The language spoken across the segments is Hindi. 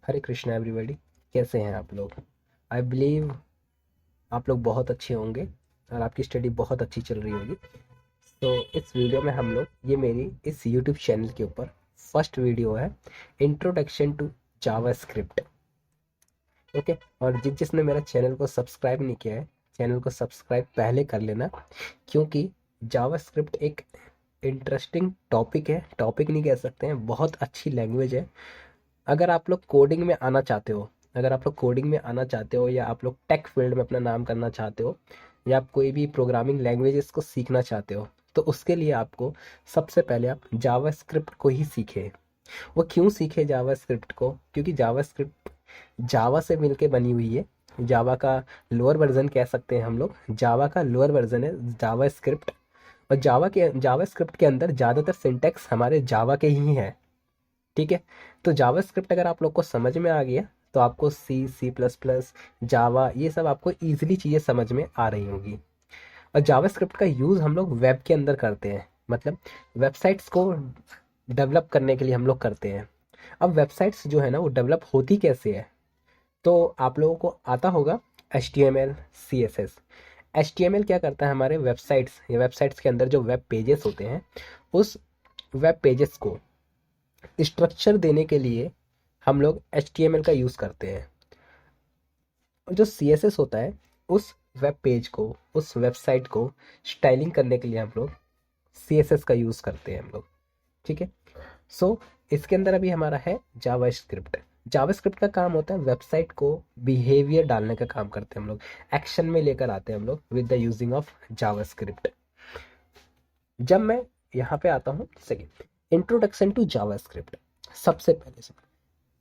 हरे कृष्णा एवरीबॉडी। कैसे हैं आप लोग? आई बिलीव आप लोग बहुत अच्छे होंगे और आपकी स्टडी बहुत अच्छी चल रही होगी। तो इस वीडियो में हम लोग ये मेरी इस यूट्यूब चैनल के ऊपर फर्स्ट वीडियो है, introduction to JavaScript. Okay. और जिसने मेरा चैनल को सब्सक्राइब नहीं किया है, चैनल को सब्सक्राइब पहले कर लेना, क्योंकि जावा स्क्रिप्ट एक इंटरेस्टिंग टॉपिक है। टॉपिक नहीं कह सकते हैं, बहुत अच्छी लैंग्वेज है। अगर आप लोग कोडिंग में आना चाहते हो, अगर आप लोग कोडिंग में आना चाहते हो, या आप लोग टेक फील्ड में अपना नाम करना चाहते हो, या आप कोई भी प्रोग्रामिंग लैंग्वेजेस को सीखना चाहते हो, तो उसके लिए आपको सबसे पहले आप जावा स्क्रिप्ट को ही सीखें। वो क्यों सीखे जावा स्क्रिप्ट को? क्योंकि जावा स्क्रिप्ट जावा से मिलके बनी हुई है। जावा का लोअर वर्जन कह सकते हैं हम लोग। जावा का लोअर वर्जन है जावा स्क्रिप्ट। और जावा स्क्रिप्ट के अंदर ज़्यादातर सिंटेक्स हमारे जावा के ही हैं। ठीक है। तो जावा स्क्रिप्ट अगर आप लोग को समझ में आ गया, तो आपको सी प्लस प्लस, जावा, ये सब आपको ईजिली चीज़ें समझ में आ रही होंगी। और जावा स्क्रिप्ट का यूज़ हम लोग वेब के अंदर करते हैं, मतलब वेबसाइट्स को डेवलप करने के लिए हम लोग करते हैं। अब वेबसाइट्स जो है ना, वो डेवलप होती कैसे है? तो आप लोगों को आता होगा HTML CSS। HTML क्या करता है? हमारे वेबसाइट्स या वेबसाइट्स के अंदर जो वेब पेजेस होते हैं, उस वेब पेजेस को स्ट्रक्चर देने के लिए हम लोग HTML का यूज़ करते हैं। और जो CSS होता है, उस वेब पेज को, उस वेबसाइट को स्टाइलिंग करने के लिए हम लोग CSS का यूज़ करते हैं हम लोग। ठीक है। सो इसके अंदर अभी हमारा है जावा स्क्रिप्ट। जावा स्क्रिप्ट का काम होता है वेबसाइट को बिहेवियर डालने का काम करते हैं हम लोग, एक्शन में लेकर आते हैं हम लोग with the using of JavaScript. जब मैं यहाँ पे आता हूँ, second, introduction to JavaScript. सबसे पहले से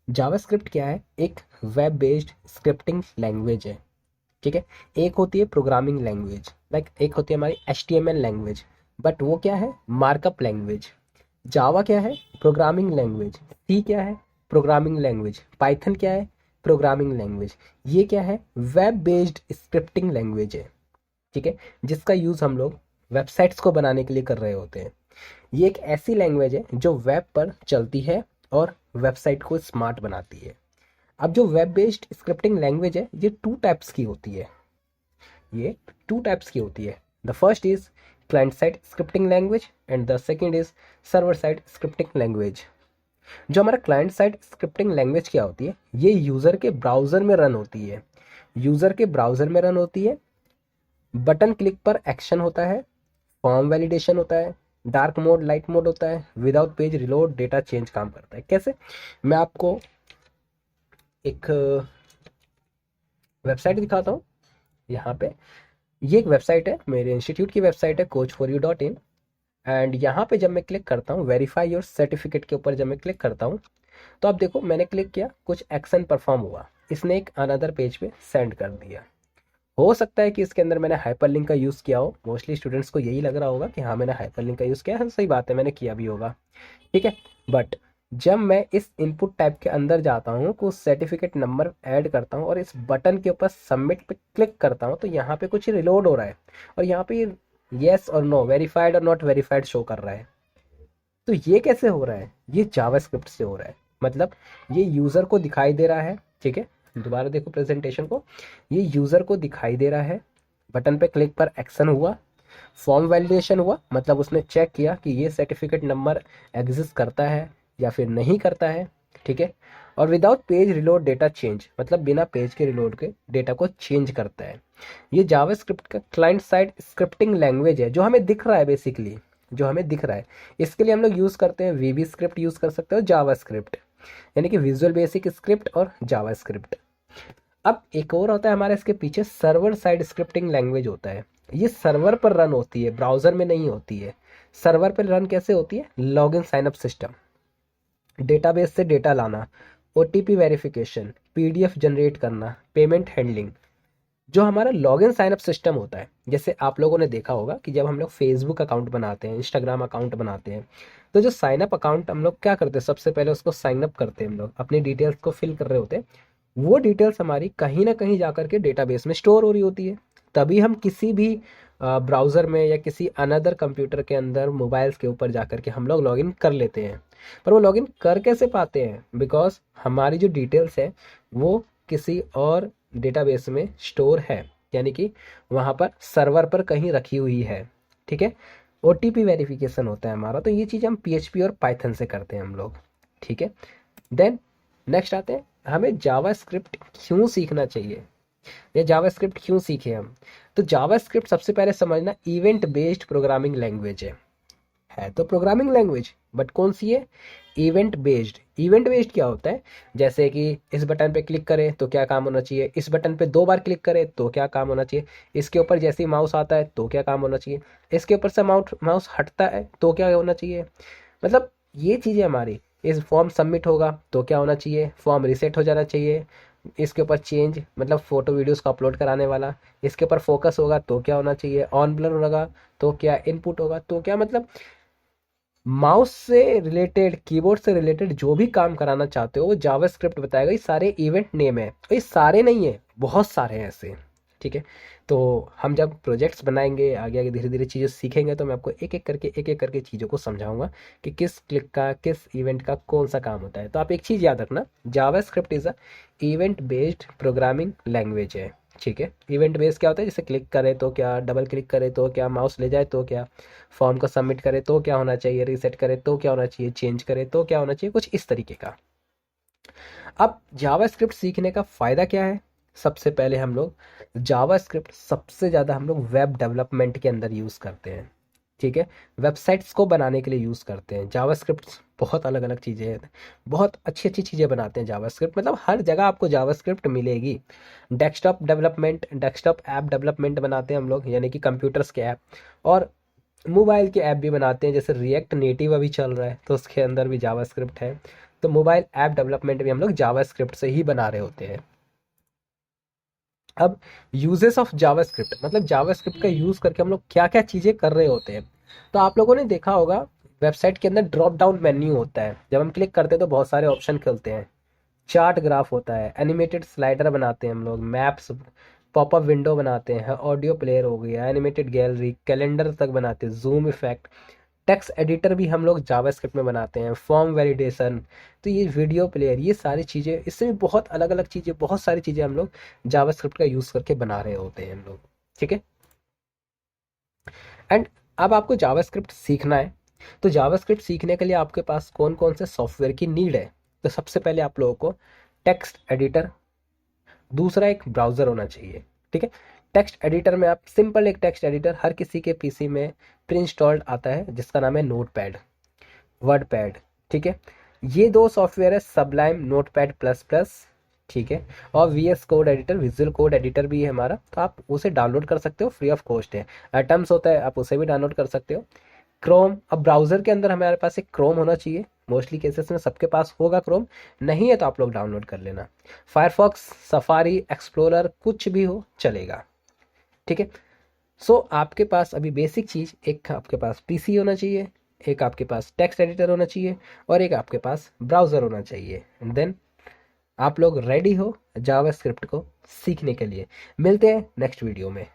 जावास्क्रिप्ट क्या है? एक वेब बेस्ड स्क्रिप्टिंग लैंग्वेज है। ठीक है। एक होती है प्रोग्रामिंग लैंग्वेज, लाइक एक होती है हमारी HTML लैंग्वेज, बट वो क्या है? Markup language. जावा क्या है? Programming language. सी क्या है? Programming language. पाइथन क्या है? Programming language. ये क्या है? वेब बेस्ड स्क्रिप्टिंग लैंग्वेज है। ठीक है। जिसका यूज़ हम लोग वेबसाइट्स को बनाने के लिए कर रहे होते हैं। ये एक ऐसी लैंग्वेज है जो वेब पर चलती है और वेबसाइट को स्मार्ट बनाती है। अब जो वेब बेस्ड स्क्रिप्टिंग लैंग्वेज है, ये टू टाइप्स की होती है। ये टू टाइप्स की होती है। The first is client side scripting language and the second is server side scripting language. जो हमारा क्लाइंट साइड स्क्रिप्टिंग लैंग्वेज क्या होती है? ये यूज़र के ब्राउज़र में रन होती है। यूज़र के ब्राउज़र में रन होती है। बटन क्लिक पर एक्शन होता है, फॉर्म वैलिडेशन होता है, डार्क मोड लाइट मोड होता है, without page reload data change काम करता है। कैसे? मैं आपको एक वेबसाइट दिखाता हूँ यहाँ पे। ये एक वेबसाइट है, मेरे इंस्टीट्यूट की वेबसाइट है, coach4u.in। एंड यहाँ पे जब मैं क्लिक करता हूँ वेरीफाई योर सर्टिफिकेट के ऊपर, जब मैं क्लिक करता हूँ, तो आप देखो मैंने क्लिक किया, कुछ एक्शन परफॉर्म हुआ, इसने एक अनदर पेज पे सेंड कर दिया। हो सकता है कि इसके अंदर मैंने हाइपरलिंक का यूज़ किया हो। मोस्टली स्टूडेंट्स को यही लग रहा होगा कि हाँ मैंने हाइपरलिंक का यूज़ किया है। सही बात है, मैंने किया भी होगा। ठीक है। बट जब मैं इस इनपुट टाइप के अंदर जाता हूँ, कुछ सर्टिफिकेट नंबर ऐड करता हूँ और इस बटन के ऊपर सबमिट पे क्लिक करता हूँ, तो यहाँ पे कुछ रिलोड हो रहा है और यहाँ पे येस और नो, वेरीफाइड और नॉट वेरीफाइड शो कर रहा है। तो ये कैसे हो रहा है? ये जावास्क्रिप्ट से हो रहा है। मतलब ये यूज़र को दिखाई दे रहा है। ठीक है। दोबारा देखो प्रेजेंटेशन को। ये यूज़र को दिखाई दे रहा है, बटन पे क्लिक पर एक्शन हुआ, फॉर्म वैलिडेशन हुआ, मतलब उसने चेक किया कि ये सर्टिफिकेट नंबर एग्जिस्ट करता है या फिर नहीं करता है। ठीक है। और without page reload data change, मतलब बिना पेज के रिलोड के डेटा को चेंज करता है। ये जावास्क्रिप्ट का क्लाइंट साइड स्क्रिप्टिंग लैंग्वेज है, जो हमें दिख रहा है बेसिकली, जो हमें दिख रहा है। इसके लिए हम लोग यूज़ करते हैं VB स्क्रिप्ट यूज़ कर सकते हो, जावा स्क्रिप्ट, यानी कि विजुअल बेसिक स्क्रिप्ट और जावा स्क्रिप्ट। अब एक और होता है हमारे इसके पीछे, सर्वर साइड स्क्रिप्टिंग लैंग्वेज होता है। ये सर्वर पर रन होती है, ब्राउज़र में नहीं होती है। सर्वर पर रन कैसे होती है? लॉगिन साइनअप सिस्टम, डेटाबेस से डेटा लाना, OTP वेरिफिकेशन, PDF जनरेट करना, पेमेंट हैंडलिंग। जो हमारा लॉगिन साइनअप सिस्टम होता है, जैसे आप लोगों ने देखा होगा कि जब हम लोग फेसबुक अकाउंट बनाते हैं, इंस्टाग्राम अकाउंट बनाते हैं, तो जो साइनअप अकाउंट हम लोग क्या करते हैं? सबसे पहले उसको साइनअप करते हैं, हम लोग अपनी डिटेल्स को फिल कर रहे होते हैं। वो डिटेल्स हमारी कहीं ना कहीं जाकर के डेटाबेस में स्टोर हो रही होती है। तभी हम किसी भी ब्राउज़र में या किसी अनदर कंप्यूटर के अंदर मोबाइल्स के ऊपर जाकर के हम लोग लॉगिन कर लेते हैं। पर वो लॉगिन कर कैसे पाते हैं? बिकॉज हमारी जो डिटेल्स है वो किसी और डेटाबेस में स्टोर है, यानी कि वहाँ पर सर्वर पर कहीं रखी हुई है। ठीक है, OTP वेरिफिकेशन होता है हमारा। तो ये चीज़ हम PHP और पाइथन से करते हैं हम लोग। ठीक है, देन नेक्स्ट आते हैं, हमें जावास्क्रिप्ट क्यों सीखना चाहिए या जावास्क्रिप्ट क्यों सीखे हम? तो जावास्क्रिप्ट सबसे पहले समझना इवेंट बेस्ड प्रोग्रामिंग लैंग्वेज है तो प्रोग्रामिंग लैंग्वेज, बट कौन सी है? Event based. इवेंट बेस्ड क्या होता है? जैसे कि इस बटन पे क्लिक करें तो क्या काम होना चाहिए, इस बटन पे 2 बार क्लिक करें तो क्या काम होना चाहिए, इसके ऊपर जैसे ही माउस आता है तो क्या काम होना चाहिए, इसके ऊपर से माउस हटता है तो क्या होना चाहिए। मतलब ये चीज़ें हमारी, इस फॉर्म सबमिट होगा तो क्या होना चाहिए, फॉर्म रिसेट हो जाना चाहिए, इसके ऊपर चेंज मतलब फोटो वीडियोस को अपलोड कराने वाला, इसके ऊपर फोकस होगा तो क्या होना चाहिए, ऑन ब्लर होगा तो क्या, इनपुट होगा तो क्या, मतलब माउस से रिलेटेड, कीबोर्ड से रिलेटेड जो भी काम कराना चाहते हो वो जावास्क्रिप्ट बताएगा। ये सारे इवेंट नेम है, ये सारे नहीं है, बहुत सारे हैं ऐसे। ठीक है, तो हम जब प्रोजेक्ट्स बनाएंगे आगे आगे धीरे धीरे चीज़ें सीखेंगे तो मैं आपको एक एक करके चीज़ों को समझाऊंगा कि किस क्लिक का किस इवेंट का कौन सा काम होता है। तो आप एक चीज़ याद रखना, JavaScript is a event based programming language है। ठीक है, इवेंट बेस्ड क्या होता है, जैसे क्लिक करें तो क्या, डबल क्लिक करें तो क्या, माउस ले जाए तो क्या, फॉर्म को सबमिट करें तो क्या होना चाहिए, रीसेट करें तो क्या होना चाहिए, चेंज करें तो क्या होना चाहिए, कुछ इस तरीके का। अब जावास्क्रिप्ट सीखने का फ़ायदा क्या है? सबसे पहले हम लोग जावास्क्रिप्ट सबसे ज़्यादा हम लोग वेब डेवलपमेंट के अंदर यूज़ करते हैं। ठीक है, वेबसाइट्स को बनाने के लिए यूज़ करते हैं जावास्क्रिप्ट। बहुत अलग अलग चीज़ें हैं, बहुत अच्छी अच्छी चीज़ें बनाते हैं जावास्क्रिप्ट, मतलब हर जगह आपको जावास्क्रिप्ट मिलेगी। Desktop development, desktop app development बनाते हैं हम लोग, यानी कि कंप्यूटर्स के ऐप, और मोबाइल के ऐप भी बनाते हैं। जैसे रिएक्ट नेटिव अभी चल रहा है तो उसके अंदर भी जावास्क्रिप्ट है। तो मोबाइल ऐप डेवलपमेंट भी हम लोग जावास्क्रिप्ट से ही बना रहे होते हैं। अब यूजेस ऑफ जावास्क्रिप्ट, मतलब जावास्क्रिप्ट का यूज़ करके हम लोग क्या क्या चीज़ें कर रहे होते हैं। तो आप लोगों ने देखा होगा वेबसाइट के अंदर ड्रॉप डाउन मेन्यू होता है, जब हम क्लिक करते हैं तो बहुत सारे ऑप्शन खुलते हैं। चार्ट ग्राफ होता है, एनिमेटेड स्लाइडर बनाते हैं हम लोग, मैप्स, पॉपअप विंडो बनाते हैं, ऑडियो प्लेयर हो गया, एनिमेटेड गैलरी, कैलेंडर तक बनाते हैं, जूम इफेक्ट, टेक्स्ट एडिटर भी हम लोग जावास्क्रिप्ट में बनाते हैं, फॉर्म वैलिडेशन, तो ये वीडियो प्लेयर, ये सारी चीज़ें, इससे भी बहुत अलग अलग चीज़ें, बहुत सारी चीज़ें हम लोग जावास्क्रिप्ट का यूज़ करके बना रहे होते हैं हम लोग। ठीक है, एंड अब आपको जावास्क्रिप्ट सीखना है, तो जावास्क्रिप्ट सीखने के लिए आपके पास कौन कौन से सॉफ्टवेयर की नीड है? तो सबसे पहले आप लोगों को टेक्स्ट एडिटर, दूसरा एक ब्राउज़र होना चाहिए। ठीक है, टेक्स्ट एडिटर में आप सिंपल एक टेक्स्ट एडिटर हर किसी के पीसी में प्री इंस्टॉल्ड आता है जिसका नाम है नोटपैड, वर्डपैड। ठीक है, ये दो सॉफ्टवेयर है, सबलाइम, नोटपैड प्लस प्लस। ठीक है, और VS code editor, visual code editor भी है हमारा, तो आप उसे डाउनलोड कर सकते हो, फ्री ऑफ कॉस्ट है। एटम्स होता है, आप उसे भी डाउनलोड कर सकते हो। क्रोम, अब ब्राउज़र के अंदर हमारे पास एक क्रोम होना चाहिए, मोस्टली केसेस में सबके पास होगा क्रोम, नहीं है तो आप लोग डाउनलोड कर लेना। फायरफॉक्स, सफारी, एक्सप्लोरर, कुछ भी हो चलेगा। ठीक है, सो आपके पास अभी बेसिक चीज़, एक आपके पास PC होना चाहिए, एक आपके पास टेक्स्ट एडिटर होना चाहिए, और एक आपके पास ब्राउज़र होना चाहिए। देन आप लोग रेडी हो जावास्क्रिप्ट को सीखने के लिए। मिलते हैं नेक्स्ट वीडियो में।